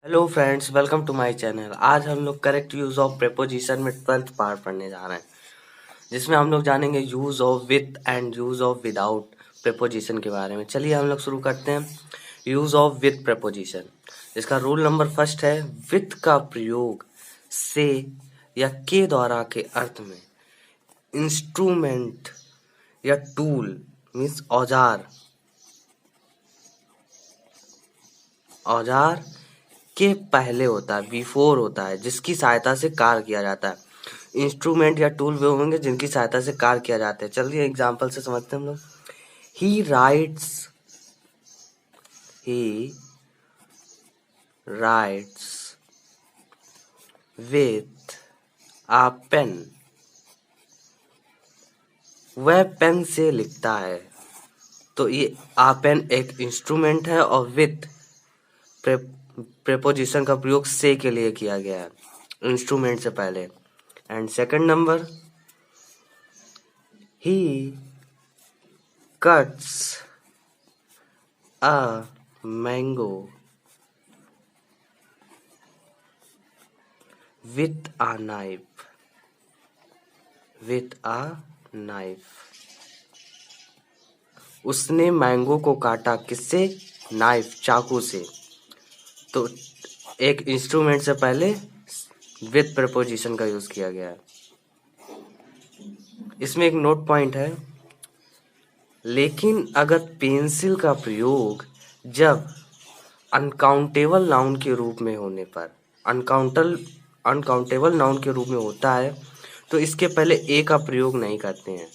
Hello friends, welcome to my channel. आज हम लोग करेक्ट यूज ऑफ प्रेपोजिशन में 12th पार्ट पढ़ने जा रहे हैं, जिसमें हम लोग जानेंगे use of with and use of without preposition के बारे में। चलिए हम लोग शुरू करते हैं। यूज ऑफ विथ प्रेपोजिशन, इसका रूल नंबर फर्स्ट है, विथ का प्रयोग से या के द्वारा के अर्थ में इंस्ट्रूमेंट या टूल मीन्स औजार के पहले होता है, बिफोर होता है, जिसकी सहायता से कार्य किया जाता है। इंस्ट्रूमेंट या टूल वे होंगे जिनकी सहायता से कार्य किया जाता है। चलिए एग्जांपल से समझते हैं हम लोग। He writes with a pen. वह पेन से लिखता है। तो ये आ पेन एक इंस्ट्रूमेंट है और विथ प्रेपोजिशन का प्रयोग से के लिए किया गया है, इंस्ट्रूमेंट से पहले। And second number, he cuts a mango with a knife। उसने मैंगो को काटा किससे? नाइफ, चाकू से। तो एक इंस्ट्रूमेंट से पहले विथ प्रेपोजिशन का यूज किया गया है। इसमें एक नोट पॉइंट है, लेकिन अगर पेंसिल का प्रयोग जब अनकाउंटेबल नाउन के रूप में होने पर, अनकाउंटेबल नाउन के रूप में होता है, तो इसके पहले ए का प्रयोग नहीं करते हैं,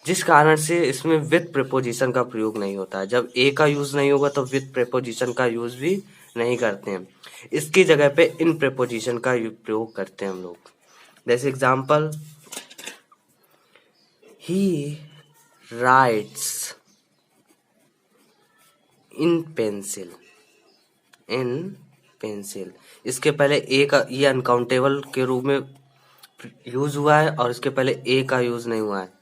जिस कारण से इसमें विथ प्रेपोजिशन का प्रयोग नहीं होता है। जब ए का यूज नहीं होगा तो विथ प्रेपोजिशन का यूज भी नहीं करते हैं। इसकी जगह पे इन प्रेपोजिशन का प्रयोग करते हैं हम लोग। जैसे एग्जाम्पल, ही राइट्स इन पेंसिल। इसके पहले ए का, ये अनकाउंटेबल के रूप में यूज हुआ है और इसके पहले ए का यूज नहीं हुआ है,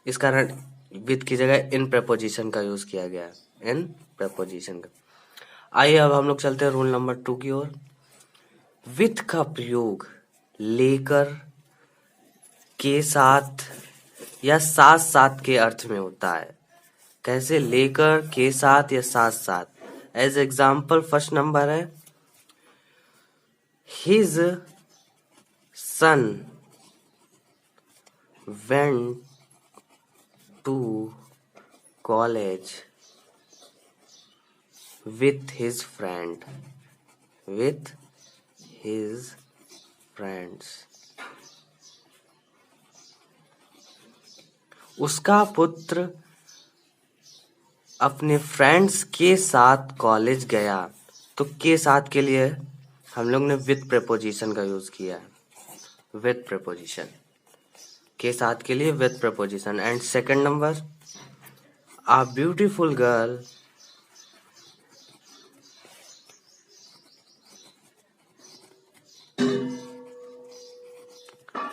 इस कारण विथ की जगह इन प्रेपोजिशन का यूज किया गया है, इन प्रेपोजिशन का। आइए अब हम लोग चलते हैं रूल नंबर 2 की ओर। विथ का प्रयोग लेकर, के साथ या साथ साथ के अर्थ में होता है। कैसे? लेकर, के साथ या साथ साथ। एज एग्जाम्पल, फर्स्ट नंबर है, his son went to college with his friends। उसका पुत्र अपने फ्रेंड्स के साथ कॉलेज गया। तो के साथ के लिए हम लोग ने विथ प्रेपोजिशन का यूज किया है, विथ प्रेपोजिशन के साथ के लिए with preposition. And second number, a beautiful girl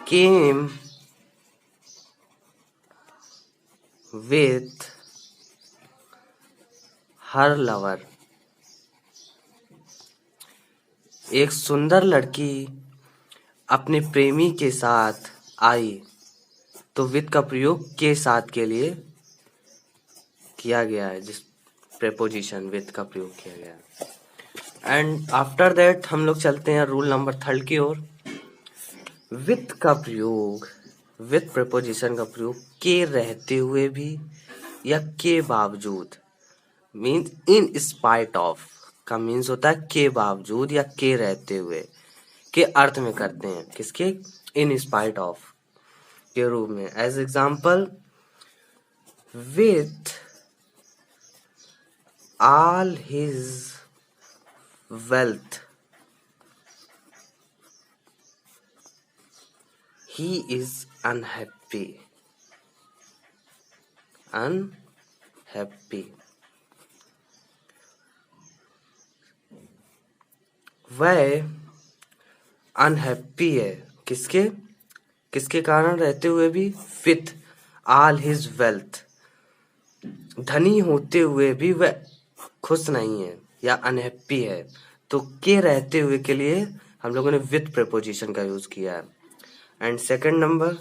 came with her lover. एक सुंदर लड़की अपने प्रेमी के साथ आई। तो विथ का प्रयोग के साथ के लिए किया गया है, जिस प्रेपोजिशन विथ का प्रयोग किया गया है। एंड आफ्टर दैट हम लोग चलते हैं रूल नंबर 3 की ओर। विथ का प्रयोग, विथ प्रेपोजिशन का प्रयोग के रहते हुए भी या के बावजूद, मीन्स इन स्पाइट ऑफ का मीन्स होता है के बावजूद या के रहते हुए के अर्थ में करते हैं। किसके? इन स्पाइट ऑफ के रूप में। As example, with all his wealth he is unhappy। वह अनहैप्पी है। किसके कारण रहते हुए भी? विथ ऑल हिज वेल्थ, धनी होते हुए भी वह खुश नहीं है या अनहैप्पी है। तो के रहते हुए के लिए हम लोगों ने विथ प्रेपोजिशन का यूज किया है। And second number,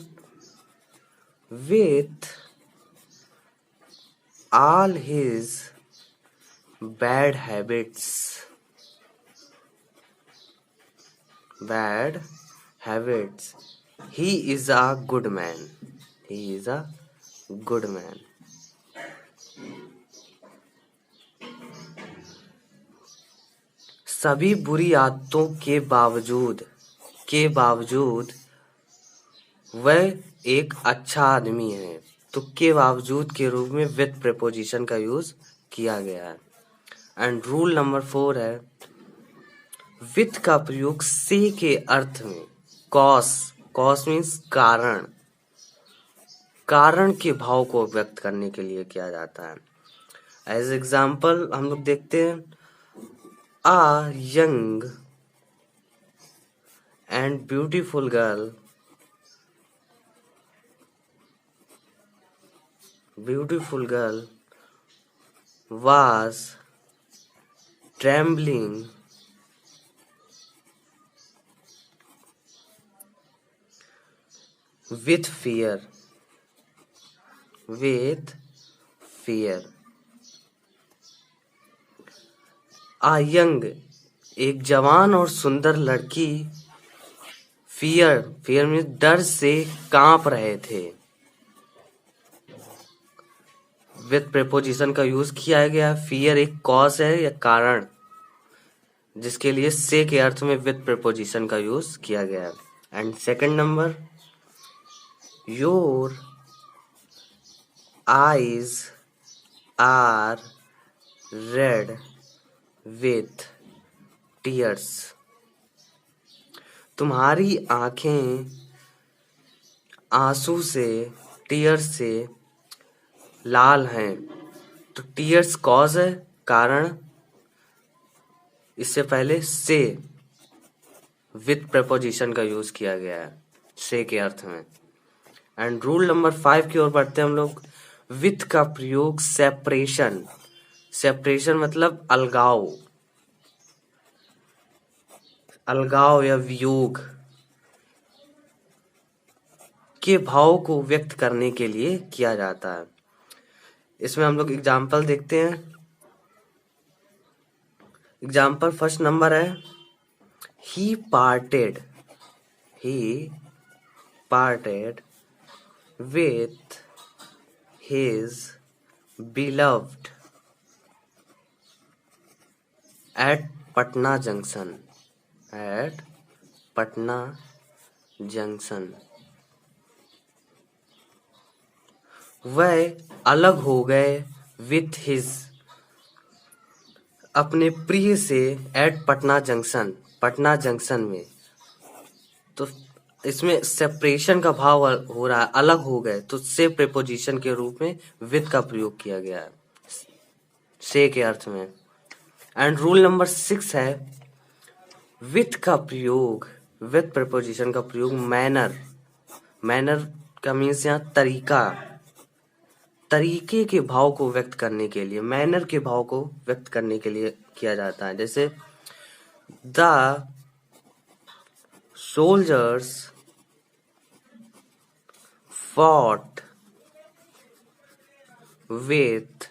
with all his bad habits, bad habits, he is a good man, he is a good man. सभी बुरी आदतों के बावजूद वह एक अच्छा आदमी है। तो के बावजूद के रूप में विथ प्रेपोजिशन का यूज किया गया है। एंड रूल नंबर 4 है, विथ का प्रयोग से के अर्थ में कॉस मीन्स कारण, कारण के भाव को व्यक्त करने के लिए किया जाता है। एज एग्जाम्पल हम लोग देखते हैं, a young and beautiful girl, was trembling with fear, a young, एक जवान और सुंदर लड़की, फियर में डर से कांप रहे थे। विथ प्रेपोजिशन का यूज किया गया। फियर एक कॉज है या कारण, जिसके लिए से के अर्थ में विथ प्रेपोजिशन का यूज किया गया है। And second number, your eyes are red with tears, तुम्हारी आंखें आंसू से, टीयर्स से लाल हैं। तो टीयर्स कॉज है, कारण, इससे पहले से विथ प्रेपोजिशन का यूज किया गया है से के अर्थ में। एंड रूल नंबर 5 की ओर बढ़ते हैं हम लोग। विथ का प्रयोग सेपरेशन मतलब अलगाव या वियोग के भाव को व्यक्त करने के लिए किया जाता है। इसमें हम लोग एग्जाम्पल देखते हैं। एग्जाम्पल फर्स्ट नंबर है, he parted with his beloved at Patna Junction, वह अलग हो गए विथ हिज, अपने प्रिय से, एट पटना जंक्शन में। तो इसमें सेपरेशन का भाव हो रहा है, अलग हो गए, तो से प्रेपोजिशन के रूप में विथ का प्रयोग किया गया है से के अर्थ में। एंड रूल नंबर 6 है, विथ का प्रयोग, विथ प्रेपोजिशन का प्रयोग मैनर का मीन्स यहाँ तरीके के भाव को व्यक्त करने के लिए, मैनर के भाव को व्यक्त करने के लिए किया जाता है। जैसे द सोल्जर्स फॉट विथ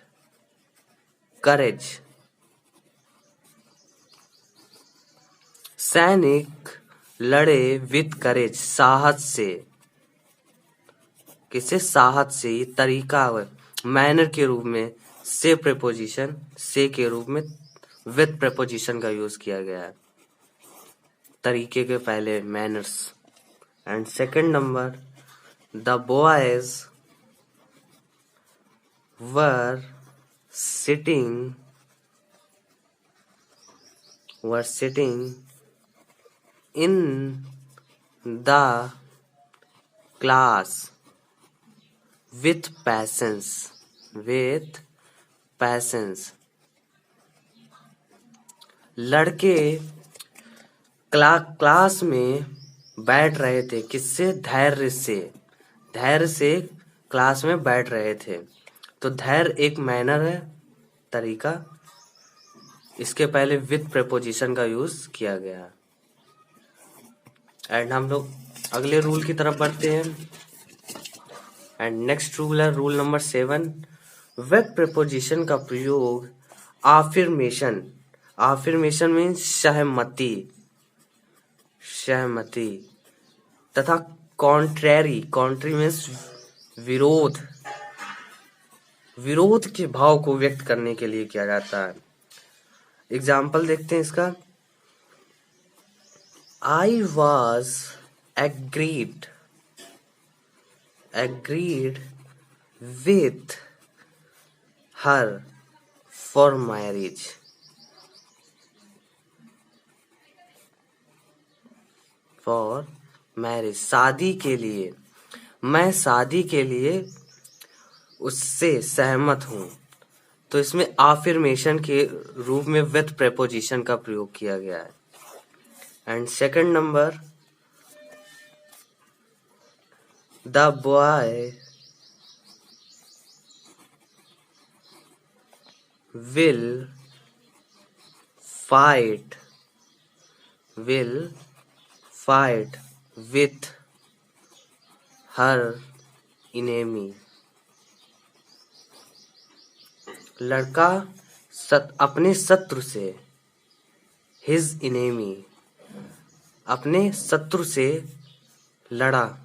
करेज, सैनिक लड़े विथ करेज, साहस से। किसे? साहस से। ये तरीका है, मैनर के रूप में से प्रेपोजिशन, से के रूप में विथ प्रेपोजिशन का यूज किया गया है, तरीके के पहले manners. And second number, the boys were sitting in the class with patience, लड़के क्लास में बैठ रहे थे, किससे? धैर्य से क्लास में बैठ रहे थे। तो धैर्य एक मैनर है, तरीका, इसके पहले विथ प्रेपोजिशन का यूज किया गया। एंड हम लोग अगले रूल की तरफ बढ़ते हैं। एंड नेक्स्ट रूल है रूल नंबर 7। विथ प्रेपोजिशन का प्रयोग आफिर्मेशन, आफिर्मेशन मीन्स सहमति, सहमति तथा कॉन्ट्रेरी, कॉन्ट्री मीन्स विरोध, विरोध के भाव को व्यक्त करने के लिए किया जाता है। एग्जाम्पल देखते हैं इसका। I was agreed with her for marriage. For marriage, शादी के लिए, मैं शादी के लिए उससे सहमत हूँ। तो इसमें आफिर्मेशन के रूप में विथ प्रेपोजिशन का प्रयोग किया गया है। And second number, the boy will fight with her enemy. लड़का अपने शत्रु से, his enemy, अपने शत्रु से लड़ा।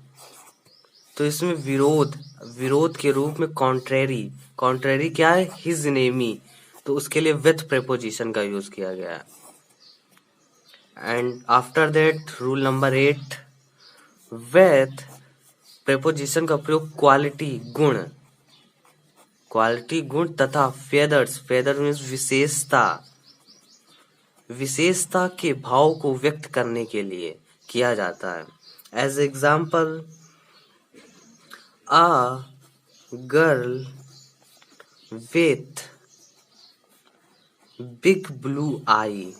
तो इसमें विरोध, विरोध के रूप में कॉन्ट्रेरी, कॉन्ट्रेरी क्या है? his enemy, तो उसके लिए विथ प्रेपोजिशन का यूज किया गया है। And after that rule number 8, with preposition का प्रयोग क्वालिटी, गुण, क्वालिटी गुण तथा फेदर्स, फेदर मीन्स विशेषता, विशेषता के भाव को व्यक्त करने के लिए किया जाता है। As example, a girl with big blue eye,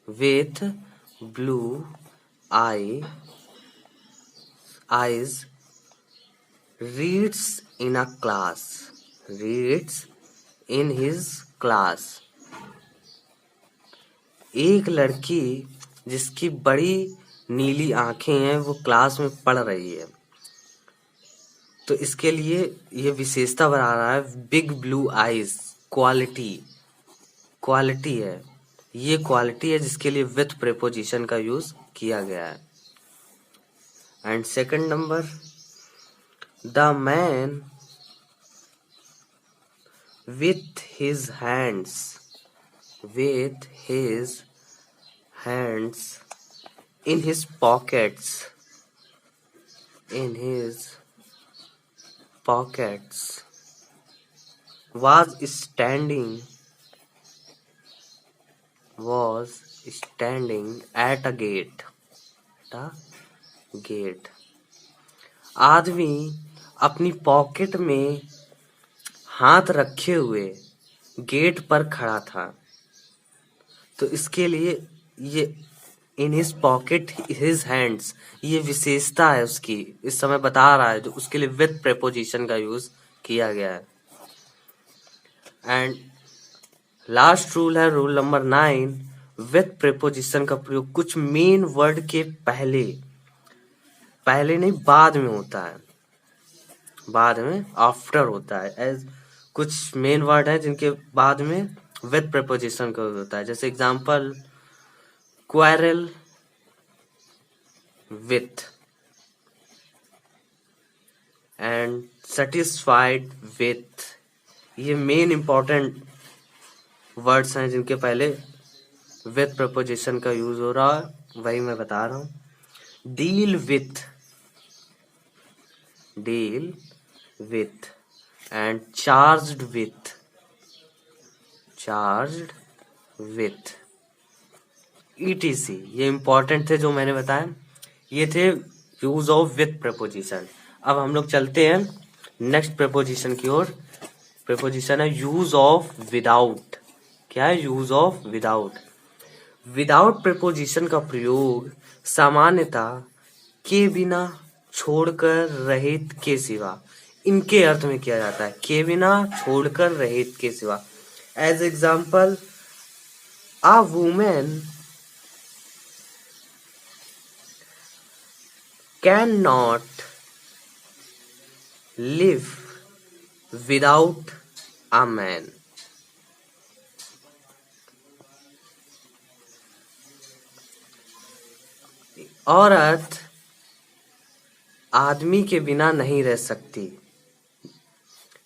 with blue eyes reads in a class, reads in his class. एक लड़की जिसकी बड़ी नीली आंखें हैं वो क्लास में पढ़ रही है। तो इसके लिए ये विशेषता बना रहा है big blue eyes, quality, quality है, ये क्वालिटी है जिसके लिए विथ प्रेपोजिशन का यूज किया गया है। And second number, the man with his hands in his pockets was standing at a gate. आदमी अपनी पॉकेट में हाथ रखे हुए गेट पर खड़ा था। तो इसके लिए ये in his pocket his hands, ये विशेषता है उसकी, इस समय बता रहा है, तो उसके लिए विथ प्रेपोजिशन का यूज किया गया है। एंड लास्ट रूल है रूल नंबर 9, विथ प्रेपोजिशन का प्रयोग कुछ मेन वर्ड के पहले, पहले नहीं बाद में होता है, बाद में आफ्टर होता है। एज कुछ मेन वर्ड है जिनके बाद में विथ प्रेपोजिशन का यूज होता है। जैसे example, quarrel with and satisfied with, ये मेन इंपॉर्टेंट वर्ड्स हैं जिनके पहले विथ प्रपोजिशन का यूज हो रहा है, वही मैं बता रहा हूं। Deal with and charged with ETC, ये इंपॉर्टेंट थे जो मैंने बताया, ये थे यूज ऑफ विथ प्रपोजिशन। अब हम लोग चलते हैं नेक्स्ट प्रपोजिशन की ओर। प्रपोजिशन है यूज ऑफ विदाउट। क्या है? Use of without. Without preposition का प्रयोग सामान्यतः के बिना, छोड़कर, रहित, के सिवा, इनके अर्थ में किया जाता है। के बिना, छोड़कर, रहित, के सिवा। As example, A woman cannot live without a man. औरत आदमी के बिना नहीं रह सकती,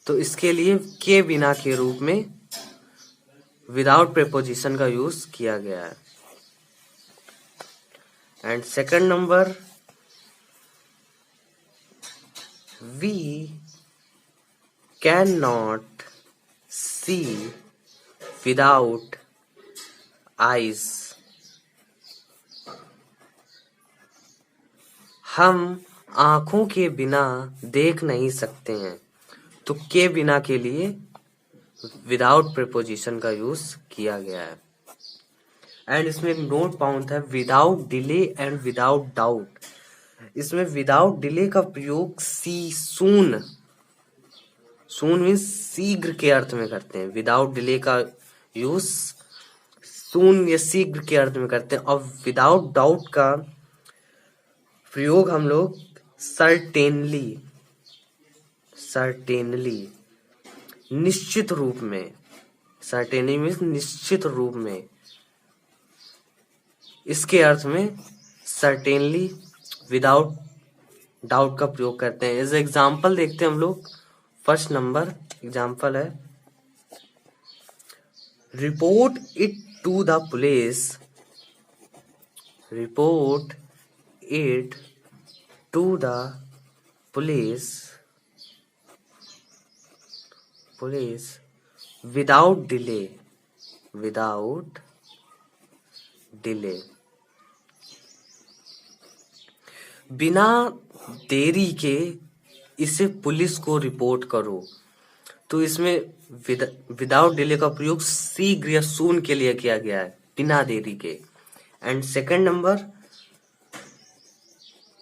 तो इसके लिए के बिना के रूप में विदाउट प्रेपोजिशन का यूज किया गया है। And second number, we can not see without eyes. हम आंखों के बिना देख नहीं सकते हैं, तो के बिना के लिए विदाउट प्रेपोजिशन का यूज किया गया है। एंड इसमें एक नोट पाउंड है, without delay and without doubt. इसमें विदाउट डिले का प्रयोग सून मीन्स शीघ्र के अर्थ में करते हैं। विदाउट डिले का यूज सून या शीघ्र के अर्थ में करते हैं। और विदाउट डाउट का प्रयोग हम लोग सर्टेनली निश्चित रूप में, सर्टेनली मीन्स निश्चित रूप में, इसके अर्थ में सर्टेनली विदाउट डाउट का प्रयोग करते हैं। एज एग्जाम्पल देखते हैं हम लोग। फर्स्ट नंबर एग्जाम्पल है, report it to the police, report it to the police without delay बिना देरी के इसे पुलिस को रिपोर्ट करो। तो इसमें विदाउट डिले का प्रयोग शीघ्र या सून के लिए किया गया है, बिना देरी के। And second number,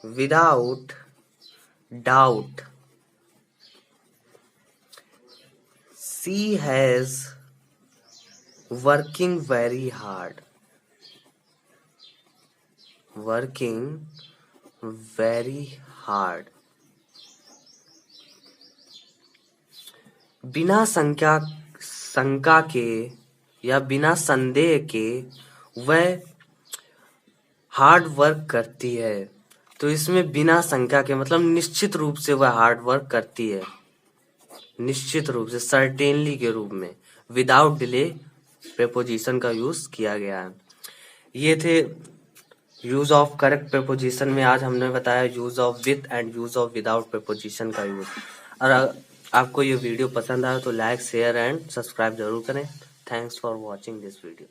without doubt, she has working very hard, बिना शंका के या बिना संदेह के वह हार्ड वर्क करती है। तो इसमें बिना शंका के मतलब निश्चित रूप से वह हार्ड वर्क करती है, निश्चित रूप से, सर्टेनली के रूप में विदाउट डिले प्रेपोजिशन का यूज किया गया है। ये थे यूज ऑफ करेक्ट प्रेपोजिशन में। आज हमने बताया use of with and use of without preposition का यूज। और आपको ये वीडियो पसंद आया तो लाइक, शेयर एंड सब्सक्राइब जरूर करें। Thanks for watching this video.